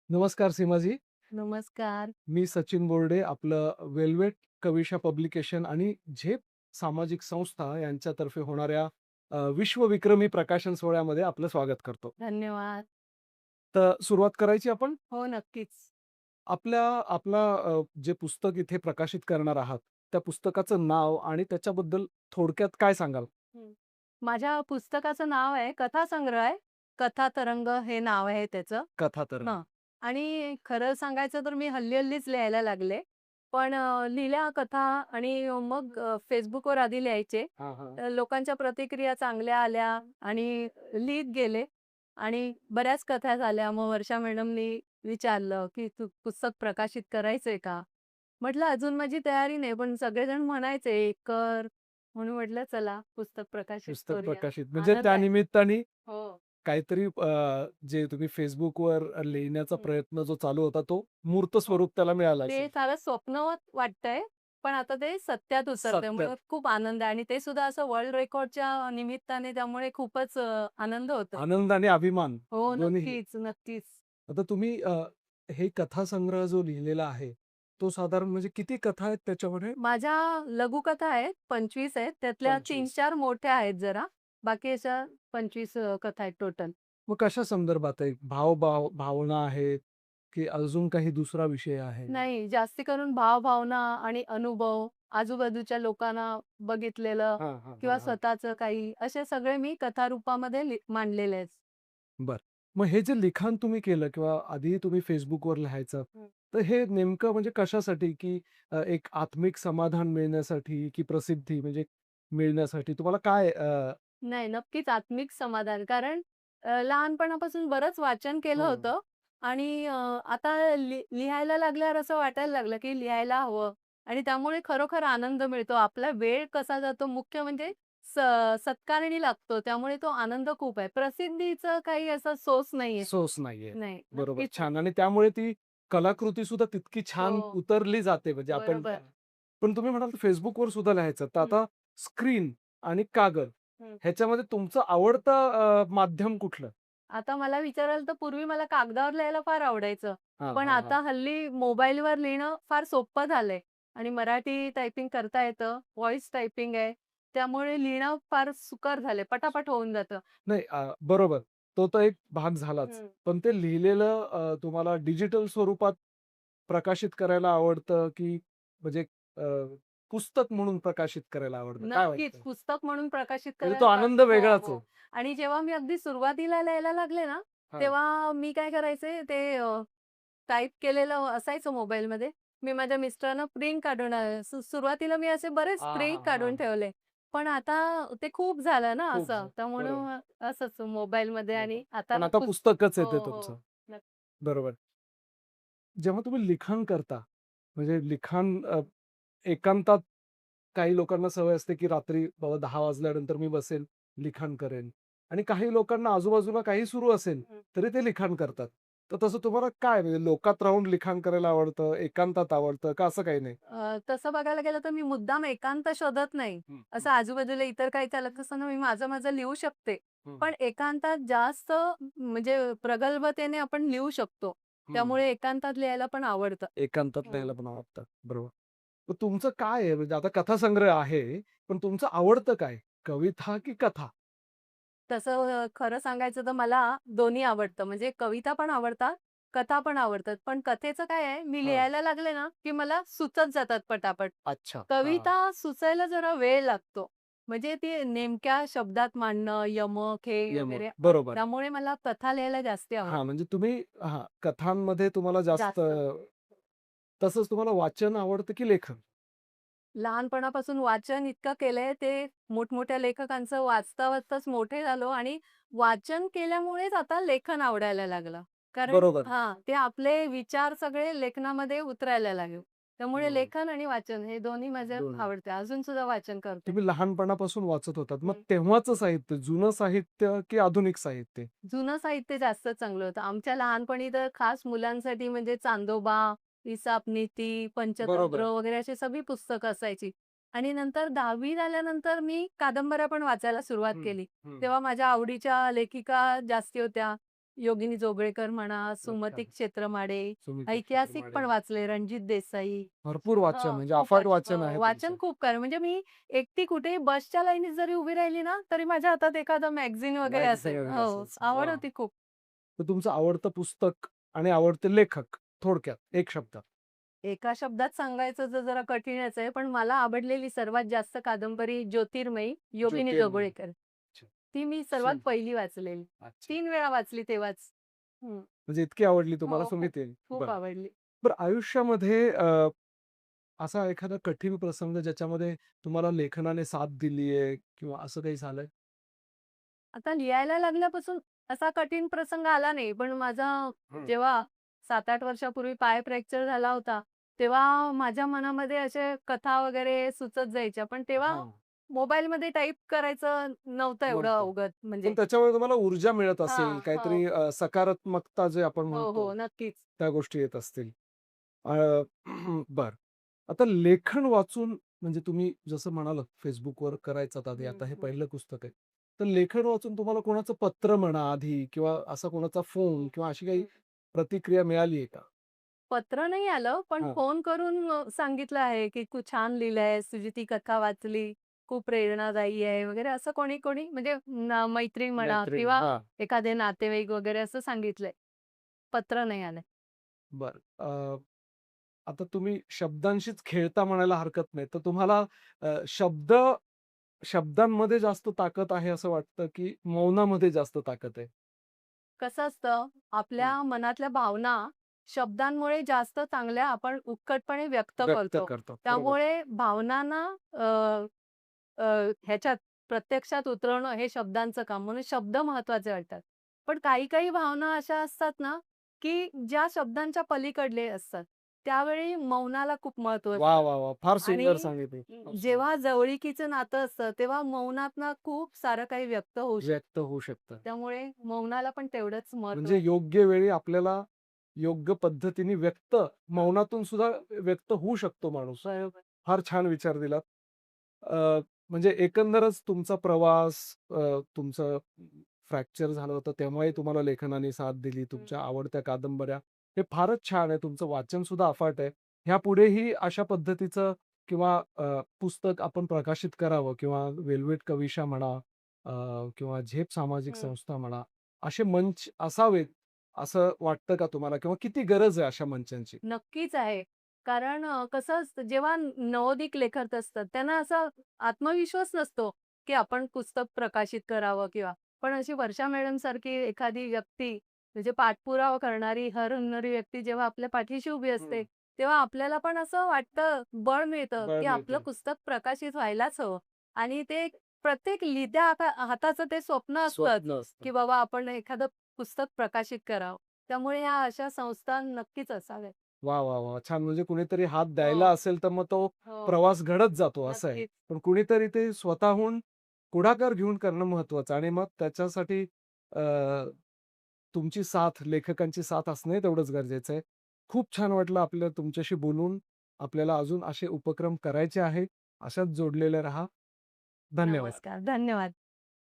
नमस्कार सीमाजी. नमस्कार. मी सचिन बोर्डे. आपलं वेल्वेट कविशा पब्लिकेशन आणि झेप सामाजिक संस्था यांच्यातर्फे होणाऱ्या विश्वविक्रमी प्रकाशन सोहळ्यामध्ये आपलं स्वागत करतो. धन्यवाद. तर सुरुवात करायची आपण. हो, नक्कीच. जे पुस्तक इथे प्रकाशित करणार आहात, त्या पुस्तकाचं नाव आणि त्याच्याबद्दल थोडक्यात काय सांगाल? हं. माझ्या पुस्तकाचं नाव आहे कथासंग्रह आहे. कथा तरंग हे नाव आहे त्याचं. कथातरंग. हां. आणि खरं सांगायचं तर मी हल्ली-हल्लीच लिहायला लागले. पण लिहिल्या कथा आणि मग Facebookवर आधी लिहायचे. हां, हां. लोकांच्या प्रतिक्रिया चांगल्या आल्या आणि लिहित गेले आणि बऱ्याच कथा झाल्या. मग वर्षा मॅडमनी विचारलं, की "तू पुस्तक प्रकाशित करायचंय का?" म्हटलं, "अजून माझी तयारी नाही." पण सगळेजण म्हणायचे, "कर." म्हणून म्हटलं, "चला पुस्तक प्रकाशित पुस्तक करूया." प्रकाशित म्हणजे आनंद त्या आहे. निमित्ताने हो. काहीतरी जे तुम्ही Facebookवर लिहिण्याचा हं. प्रयत्न जो चालू होता, तो मूर्त हो. स्वरूप त्याला मिळालं ते असेल. सारं स्वप्नवत वाटतंय, पण आता ते सत्यात उतरतंय. सत्यात. मला खूप आनंद आहे आणि ते सुद्धा असं वर्ल्ड रेकॉर्डच्या निमित्ताने त्यामुळे खूपच आनंद होतोय. आनंद आणि अभिमान हो, दोन्हीही. नक्कीच, नक्कीच. आता तुम्ही हे कथासंग्रह जो लिहिलेला आहे, तो साधारण म्हणजे किती कथा आहेत त्याच्यामध्ये? माझ्या लघुकथा आहेत, 25 आहेत. त्यातल्या 25. 3-4 मोठ्या आहेत जरा. बाकी अशा 25 कथा आहेत टोटल. मग कशा संदर्भात आहे? भावना आहेत, की अजून काही दुसरा विषय आहे? नाही, जास्ती करून भावभावना आणि अनुभव, आजूबाजूच्या लोकांना बघितलेलं हां, हां, हां, किंवा हां. स्वतःचं काही असे सगळे मी कथारूपामध्ये मांडलेले आहेत. बरं. मग हे जे लिखाण तुम्ही केलं किंवा आधी तुम्ही Facebookवर लिहायचं, हं. तर हे नेमकं म्हणजे कशासाठी? की एक आत्मिक समाधान मिळण्यासाठी, की प्रसिद्धी म्हणजे मिळण्यासाठी तुम्हाला काय नाही, नक्कीच आत्मिक समाधान. कारण लहानपणापासून बरंच वाचन केलं हं. होतं आणि आता लिहायला लागल्यावर असं वाटायला लागलं, की लिहायला हवं आणि त्यामुळे खरोखर आनंद मिळतो. आपला वेळ कसा जातो मुख्य म्हणजे स सत्कारणी लागतो. त्यामुळे तो आनंद खूप आहे. प्रसिद्धीचं काही असा सोर्स नाहीये. सोस नाहीये. नाही, बरोबर. नक्कीच नाही. छान आणि त्यामुळे ती कलाकृती सुद्धा तितकी छान हो, उतरली जाते म्हणजे आपण बरोबर. पण तुम्ही म्हणाल Facebookवर सुद्धा लिहायचं. तर हं, आता स्क्रीन आणि कागद हं. ह्याच्यामध्ये तुमचं आवडतं माध्यम कुठलं? आता मला विचाराल तर पूर्वी मला कागदावर लिहायला फार आवडायचं. हां, पण हां, हां. आता हल्ली मोबाईलवर लिहिणं फार सोपं झालंय आणि मराठी टायपिंग करता येतं, व्हॉईस टायपिंग आहे. त्यामुळे लिहिणं फार सुकर झालंय, पटापट होऊन जातं. नाही बरोबर. तो तर एक भाग झालाच. हं. पण ते लिहिलेलं तुम्हाला डिजिटल स्वरूपात प्रकाशित करायला आवडतं, की म्हणजे अ, पुस्तक म्हणून प्रकाशित करायला आवडतं? काय नक्कीच वाटतं? पुस्तक म्हणून प्रकाशित म्हणजे तो करायला आनंद हो, वेगळाच आहे. हो. आणि जेव्हा मी अगदी सुरुवातीला लिहायला लागले ना, हां. तेव्हा मी काय करायचे ते टाइप केलेलं असायचं मोबाईलमध्ये. मी माझ्या मिस्टरांना प्रिंट काढून सुरुवातीला मी असे बरेच हां, प्रिंट हां, काढून हां. ठेवले. पण आता ते खूप झालं ना खूप असं. बरोबर. त्यामुळं असंच मोबाईलमध्ये मोबाईल. आणि आता पण आता पुस्तकच हो, येते हो. तुमचं. नक्की. बरोबर. जेव्हा तुम्ही लिखाण करता, म्हणजे लिखाण एकांतात काही लोकांना सवय असते, की रात्री बाबा 10 वाजल्यानंतर मी बसेल, लिखाण करेन आणि काही लोकांना आजूबाजूला काही सुरू असेल, तरी ते लिखाण करतात. तर तसं तुम्हाला काय म्हणजे लोकात राहून लिखाण करायला आवडतं, एकांतात आवडतं का असं काही नाही? तसं बघायला गेलं तर मी मुद्दाम एकांत शोधत नाही. हं, असं हं, आजूबाजूला इतर काही चालत असताना मी माझं-माझं लिहू शकते. हं, पण एकांतात जास्त म्हणजे प्रगल्भतेने आपण लिहू शकतो. हं. त्यामुळे एकांतात लिहायला पण आवडतं. एकांतात हं. लिहायला पण आवडतं. बरोबर. मग तुमचं काय आहे म्हणजे आता कथासंग्रह आहे, पण तुमचं आवडतं काय? कविता की कथा? तसं खरं सांगायचं तर मला दोन्ही आवडतं. म्हणजे कविता पण आवडतात, कथा पण आवडतात. पण कथेचं काय आहे, मी हां. लिहायला लागले ना, की मला सुचत जातात पटापट. अच्छा. हां. कविता सुचायला जरा वेळ लागतो. म्हणजे ती नेमक्या शब्दात मांडणं, यमक, हे यमक. वगैरे बरोबर. त्यामुळे मला कथा लिहायला जास्ती हां, आवडतं. म्हणजे तुम्ही कथांमध्ये तुम्हाला जास्त जास्त. तसंच तुम्हाला वाचन आवडतं की लेखन? लहानपणापासून वाचन इतकं केलंय, ते मोठमोठ्या लेखकांचं वाचता-वाचताच मोठे झालो आणि वाचन केल्यामुळेच आता लेखन आवडायला लागलं. कारण बरोबर. हां, ते आपले विचार सगळे लेखनामध्ये उतरायला लागले. त्यामुळे हं. लेखन आणि वाचन हे दोन्ही माझे दोन्ही. आवडते. अजून सुद्धा वाचन करते. तुम्ही लहानपणापासून वाचत होतात. मग हं. तेव्हाचं साहित्य, जुनं साहित्य की आधुनिक साहित्य? जुनं साहित्य जास्त चांगलं होतं. आमच्या लहानपणी तर खास मुलांसाठी म्हणजे चांदोबा, इसापनीती, पंचतंत्र बरोबर. वगैरे अशी सगळी पुस्तकं असायची. आणि नंतर 10वी झाल्यानंतर मी कादंबऱ्या पण वाचायला सुरुवात हं, केली. हं. तेव्हा माझ्या आवडीच्या लेखिका जास्ती होत्या. योगिनी जोगळेकर म्हणा, अच्छा. सुमती क्षेत्रमाडे, सुमित ऐतिहासिक पण क्षेत्रमाडे. वाचले, रणजित देसाई. भरपूर वाचन हां, म्हणजे खूप अफाट वाचन आहे वाचन तुमचं. खूप म्हणजे मी एकटी कुठेही बसच्या लाईनीत जरी उभी राहिली ना, तरी माझ्या हातात एखादं मॅगझीन वगैरे मॅगझीन असेल. वगैरे हो, असायचं. आवड वाह! होती खूप. तर तुमचं आवडतं पुस्तक आणि आवडते लेखक थोडक्यात एक शब्दात? एका शब्दात सांगायचं तर जरा कठीणच आहे, पण मला आवडलेली सर्वात जास्त कादंबरी ज्योतिर्मयी, योगिनी ज्योतिर्मय. जोगळेकर. अच्छा. ती मी सर्वात सुं पहिली वाचलेली. अच्छा. 3 वेळा वाचली तेव्हाच. हं. म्हणजे इतकी आवडली तुम्हाला हो, खूप, सुमित? खूप बरं. आवडली. बरं आयुष्यामध्ये असा एखादा कठीण प्रसंग ज्याच्यामध्ये तुम्हाला लेखनाने साथ दिली आहे किंवा असं काही झालंय? आता लिहायला लागल्यापासून असा कठीण प्रसंग आला नाही. पण माझा हं. जेव्हा 7-8 वर्षापूर्वी पाय फ्रॅक्चर झाला होता, तेव्हा माझ्या मनामध्ये अशा कथा वगैरे सुचत जायच्या. पण तेव्हा हां. मोबाईलमध्ये टाइप करायचं नव्हतं एवढं नव्हतं. अवगत पण म्हणजे. त्याच्यामुळे तुम्हाला ऊर्जा मिळत असेल, हां, हो. काहीतरी सकारात्मकता जे आपण हो, म्हणतो, हो. नक्कीच. त्या गोष्टी येत असतील. अ, बरं. आता लेखन वाचून म्हणजे तुम्ही जसं म्हणालात Facebookवर करायचात आधी, हं, आता हे हं. पहिलं पुस्तक आहे. तर लेखन वाचून तुम्हाला कोणाचं पत्र म्हणा आधी किंवा असा कोणाचा फोन हं, किंवा अशी काही हं. प्रतिक्रिया मिळाली आहे का? पत्र नाही आलं, पण हां. फोन करून सांगितलं आहे, की "तू छान लिहिलंयस, तुझी ती कथा वाचली, खूप प्रेरणादायी आहे" वगैरे असं कोणी-कोणी म्हणजे मैत्रीण म्हणा मैत्रीण. किंवा हां. एखादे नातेवाईक वगैरे असं सांगितलंय. पत्र नाही आलंय. बरं. आता तुम्ही शब्दांशीच खेळता म्हणायला हरकत नाही. तर तुम्हाला शब्दांमध्ये जास्त ताकद आहे असं वाटतं, की मौनामध्ये जास्त ताकद आहे? कसं असतं, हं. आपल्या मनातल्या भावना शब्दांमुळे जास्त चांगल्या आपण उत्कटपणे व्यक्त व्यक्त करतो. करतात. बरोबर. त्यामुळे भावनांना अ, अ, ह्याच्यात प्रत्यक्षात उतरवणं हे शब्दांचं काम. म्हणून शब्द महत्त्वाचे वाटतात. पण काही-काही भावना अशा असतात ना, की ज्या शब्दांच्या पलीकडले असतात. त्यावेळी मौनाला खूप महत्त्व वाह, असतं. वाह, वाह! फार सुंदर आणि सांगितली. फार सुंदर. जेव्हा जवळीकीचं नातं असतं, तेव्हा मौनातनं खूप सारं काही व्यक्त होऊ शकतं. व्यक्त होऊ शकतं. त्यामुळे मौनाला पण तेवढंच महत्त्व म्हणजे आहे. योग्य वेळी आपल्याला योग्य पद्धतीने हां, मौनातून सुद्धा व्यक्त होऊ शकतो माणूस. बरोबर. फार छान विचार दिलात. म्हणजे एकंदरच तुमचा प्रवास, तुमचं फ्रॅक्चर झालं होतं तेव्हाही तुम्हाला लेखनाने साथ दिली. हं. तुमच्या आवडत्या कादंबऱ्या, हे फारच छान आहे. तुमचं वाचन सुद्धा अफाट आहे. ह्यापुढेही अशा पद्धतीचं किंवा पुस्तक आपण प्रकाशित करावं किंवा वेल्वेट कविशा म्हणा, किंवा झेप सामाजिक हं. संस्था म्हणा, असे मंच असावेत असं वाटतं का तुम्हाला? किंवा किती गरज आहे अशा मंचांची? नक्कीच आहे. कारण कसं असतं जेव्हा नवोदित लेखक असतात त्यांना असा आत्मविश्वास नसतो, की आपण पुस्तक प्रकाशित करावं किंवा पण अशी वर्षा मॅडम सारखी एखादी व्यक्ती म्हणजे पाठपुरावा करणारी, हरहुन्नरी व्यक्ती जेव्हा आपल्या पाठीशी उभी असते, हं. तेव्हा आपल्याला पण असं वाटतं, बळ मिळतं, बळ की आपलं मिळतं. पुस्तक प्रकाशित व्हायलाच हवं. आणि ते प्रत्येक लिहित्या हाताचं ते स्वप्न असतंच, स्वप्न असतं. की बाबा आपण एखादं पुस्तक प्रकाशित करावं. त्यामुळे ह्या अशा संस्था नक्कीच असाव्यात. वाह, वाह, वाह! छान. म्हणजे कुणीतरी हात द्यायला हो, असेल, तर मग तो हो. प्रवास घडत जातो असं आहे. नक्कीच. पण कुणीतरी ते स्वतःहून पुढाकार घेऊन करणं महत्त्वाचं आणि मग त्याच्यासाठी अ, तुमची साथ, लेखकांची साथ असणंही तेवढंच गरजेचं आहे. खूप छान वाटलं आपल्याला तुमच्याशी बोलून. आपल्याला अजून असे उपक्रम करायचे आहेत. अशाच जोडलेले राहा. धन्यवाद. नमस्कार. धन्यवाद.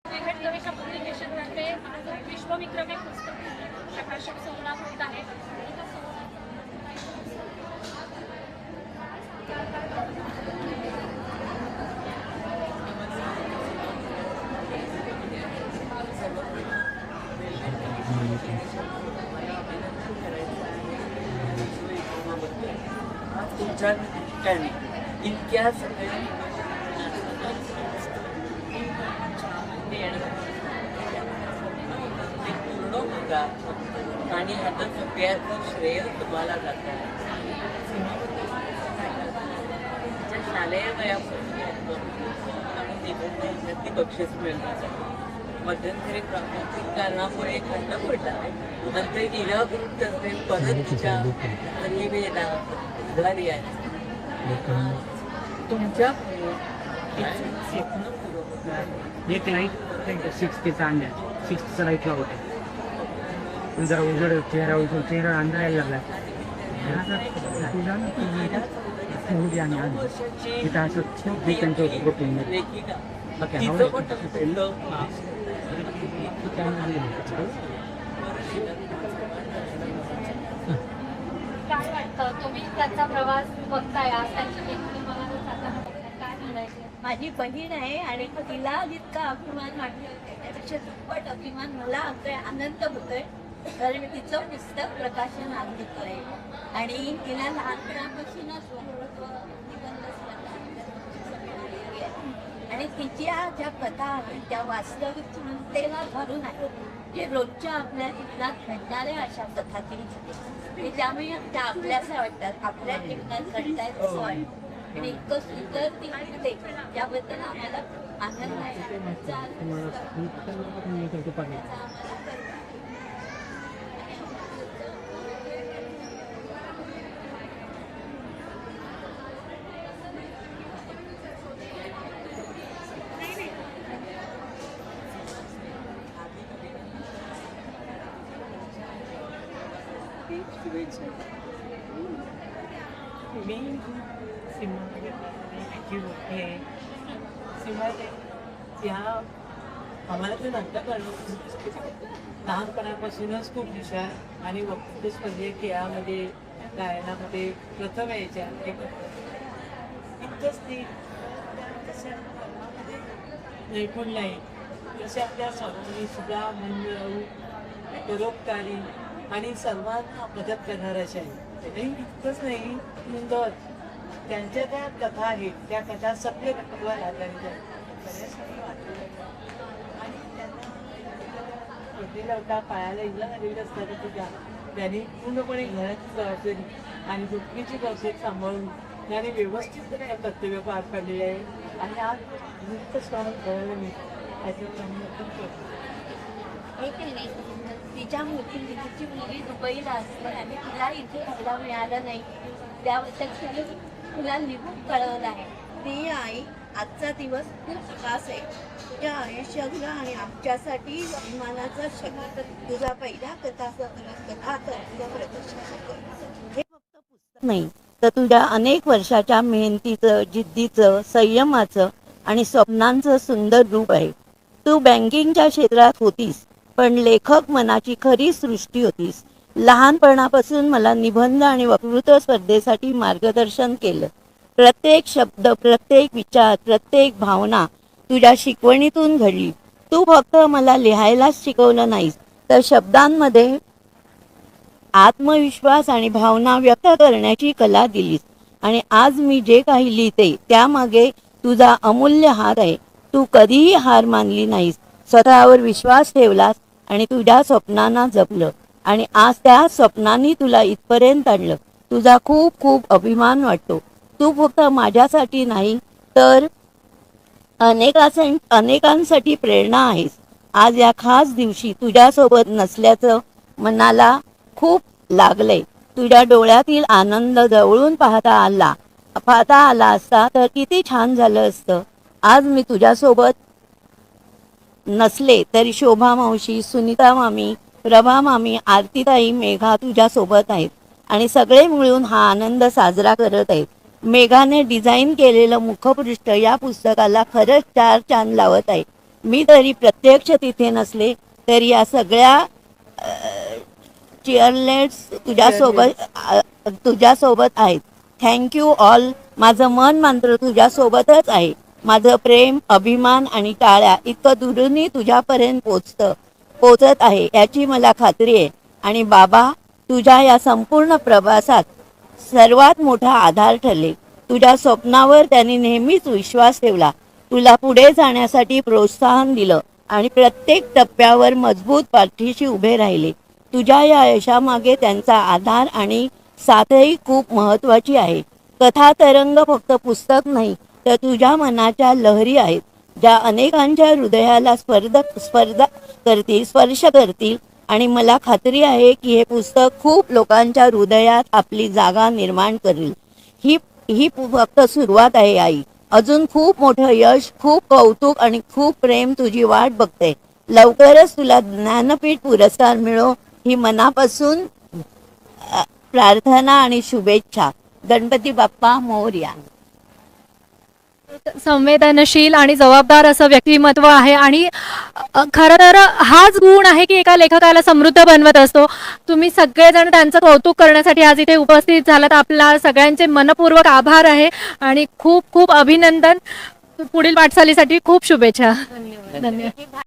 विवेक कविता पब्लिकेशनतर्फे विश्वविक्रम हे पुस्तक प्रकाशन सोहळा होत आहे. तुमच्या ठिकाणी इतक्या सगळ्या ते पूर्ण होता आणि ह्याचं सगळ्याचं श्रेय तुम्हाला जातं. तिच्या शालेय वयापासून आणि निबंधांसाठी बक्षीस मिळतात. मध्यंतरी प्राकृतिक कारणामुळे खंड पडला नंतर गेल्या तर्फे परत तिच्या वेळेला उधारी आहे. तुमच्या स्वप्न पूर्ण होतं. एक लाईट सिक्स्टीचा आणल्या सिक्स्टीचा लाईट लावतो जरा उजड चेहरा अंधारायला लागला तुझा उडी आणि आली तिथं असं हे त्यांचं बघून लेखिका तिचं पण तसं काय वाटतं तुम्ही त्यांचा प्रवास बघताय आज त्यांची लेखणी बघायला जाता काय म्हणायचं? माझी बहीण आहे आणि तिला जितका अभिमान वाटतो त्यापेक्षा दुप्पट अभिमान मला होतोय, आनंद होतोय. कारण तिचं पुस्तक प्रकाशन आज होतोय आणि तिला लहानपणापासूनच वक्तृत्व, निबंध स्पर्धा आलेली आहे. आणि तिच्या ज्या कथा आहेत त्या वास्तविकतेला धरून आहेत, जे रोजच्या आपल्या जीवनात घडणाऱ्या अशा कथा ती लिहिते. त्यामुळे त्या आपल्याशा वाटतात, आपल्या जीवनात घडतायत असं वाटतं. आणि इतकं सुंदर ती लिहिते त्याबद्दल आम्हाला आनंद आहे. तिचा आम्हाला मी सीमामध्ये त्याची मोठी आहे. सीमामध्ये त्या आम्हाला ते नाटक करणं लहानपणापासूनच खूप हुशार आणि वक्तृत्व स्पर्धेत खेळामध्ये, गायनामध्ये प्रथम यायच्या. इतकंच नाही, तशा कर्मामध्ये नैपुण्य आहे. तसे आपल्या स्वामी सुद्धा मन मिळवून परोपकारी आणि सर्वांना मदत करणाऱ्या अशा आहे. आणि इतकंच नाही, सुंदर त्यांच्या त्या कथा आहेत, त्या कथा सत्य घटनेवर आधारित आहेत. बऱ्याचशाही वाचलेल्या आहेत. आणि त्यांना पडलेला होता, पायाला इजा झालेली असताना तुझ्या त्यांनी पूर्णपणे घराची जबाबदारी आणि दुःखीची जबाबदारी सांभाळून त्याने व्यवस्थितपणे कर्तव्य पार पाडलेले आहे. आणि आज मुक्त स्वामी कळलं मी त्याच्यावर आम्ही नक्कीच करतो. एक नाही, तिच्या तिची मुलगी दुबईला असते आणि तिला इथे राहायला मिळालं नाही, त्याबद्दल तिने तुला लिहून कळवलं आहे. ती आई आजचा दिवस खूप खास आहे तुझ्या आयुष्यातला आणि आमच्यासाठी अभिमानाचा शब्द. तुझा पहिला कथा तुझ्या प्रदर्शनात हे फक्त पुस्तक नाही तर तुझ्या अनेक वर्षाच्या मेहनतीचं, जिद्दीचं, संयमाचं आणि स्वप्नांचं सुंदर रूप आहे. तू बँकिंगच्या क्षेत्रात होतीस पण लेखक मनाची खरी सृष्टी होतीस. लहानपणापासून मला निबंध आणि वक्तृत्व स्पर्धेसाठी मार्गदर्शन केलं. प्रत्येक शब्द, प्रत्येक विचार, प्रत्येक भावना तुझ्या शिकवणीतून घडली. तू फक्त मला लिहायलाच शिकवलं नाहीस तर शब्दांमध्ये आत्मविश्वास आणि भावना व्यक्त करण्याची कला दिलीस. आणि आज मी जे काही लिहिते त्यामागे तुझा अमूल्य हात आहे. तू कधीही हार मानली नाहीस, स्वतःवर विश्वास ठेवलास आणि तुझ्या स्वप्नांना जपलं आणि आज त्या स्वप्नांनी तुला इथपर्यंत आणलं. तुझा खूप खूप अभिमान वाटतो. तू फक्त माझ्यासाठी नाही तर अनेकांसाठी प्रेरणा आहेस. आज या खास दिवशी तुझ्यासोबत नसल्याचं मनाला खूप लागलंय. तुझ्या डोळ्यातील आनंद जवळून पाहता आला असता तर किती छान झालं असतं. आज मी तुझ्यासोबत नसले तरी शोभा मावशी, सुनीता मामी, प्रभा मामी, आरतीताई, मेघा तुझ्यासोबत आहेत आणि सगळे मिळून हा आनंद साजरा करत आहेत. मेघाने डिझाईन केलेलं मुखपृष्ठ या पुस्तकाला खरंच 4 चांद लावत आहे. मी तरी प्रत्यक्ष तिथे नसले तरी या सगळ्या चिअरलेट्स तुझ्यासोबत आहेत. Thank you all. माझं मन मात्र तुझ्यासोबतच आहे. माझं प्रेम, अभिमान आणि टाळ्या इतकं दुरूनही तुझ्यापर्यंत पोचत आहे याची मला खात्री आहे. आणि बाबा तुझ्या या संपूर्ण प्रवासात सर्वात मोठा आधार ठरले. तुझ्या स्वप्नावर त्यांनी नेहमीच विश्वास ठेवला, तुला पुढे जाण्यासाठी प्रोत्साहन दिलं आणि प्रत्येक टप्प्यावर मजबूत पाठीशी उभे राहिले. तुझ्या या यशामागे त्यांचा आधार आणि साथही खूप महत्त्वाची आहे. कथा तरंग फक्त पुस्तक नाही तर तुझ्या मनाच्या लहरी आहेत, ज्या अनेकांच्या हृदयाला स्पर्श करतील आणि मला खात्री आहे की हे पुस्तक खूप लोकांच्या हृदयात आपली जागा निर्माण करेल. ही फक्त सुरुवात आहे आई. अजून खूप मोठं यश, खूप कौतुक आणि खूप प्रेम तुझी वाट बघते. लवकरच तुला ज्ञानपीठ पुरस्कार मिळो ही मनापासून प्रार्थना आणि शुभेच्छा. गणपती बाप्पा मोरया. संवेदनशील आणि जबाबदार असं व्यक्तिमत्व आहे आणि खरं तर हाच गुण आहे की एका लेखकाला समृद्ध बनवत असतो. तुम्ही सगळेजण त्यांचं कौतुक करण्यासाठी आज इथे उपस्थित झालात. आपला सगळ्यांचे मनपूर्वक आभार आहे आणि खूप खूप अभिनंदन. पुढील वाटचालीसाठी खूप शुभेच्छा. धन्यवाद.